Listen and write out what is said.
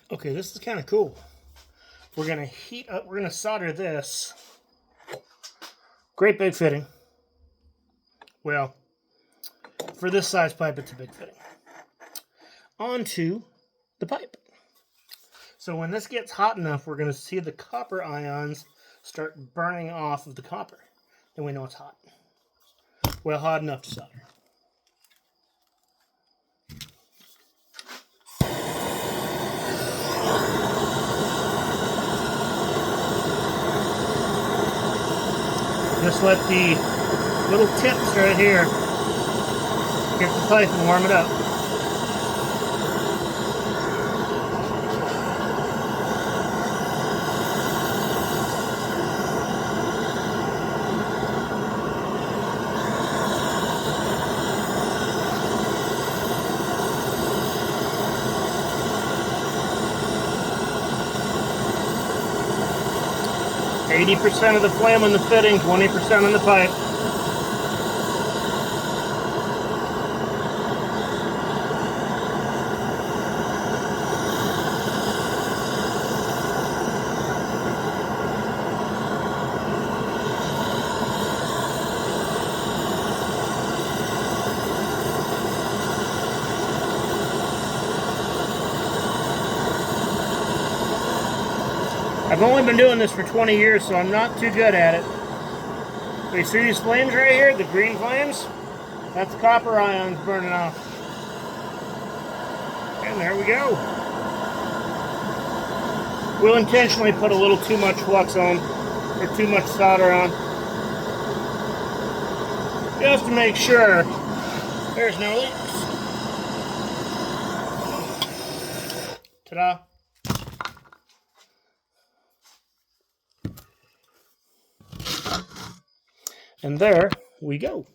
Okay, this is kind of cool. We're going to heat up, we're going to solder this. Great big fitting. Well, for this size pipe, it's a big fitting. Onto the pipe. So when this gets hot enough, we're going to see the copper ions start burning off of the copper. Then we know it's hot. Well, hot enough to solder. Just let the little tips right here get the pipe and warm it up. %of the flame on the fitting, 20% on the pipe. I've only been doing this for 20 years, so I'm not too good at it. But you see these flames right here, the green flames? That's copper ions burning off. And there we go. We'll intentionally put a little too much flux on, or too much solder on, just to make sure there's no leaks. Ta-da. And there we go.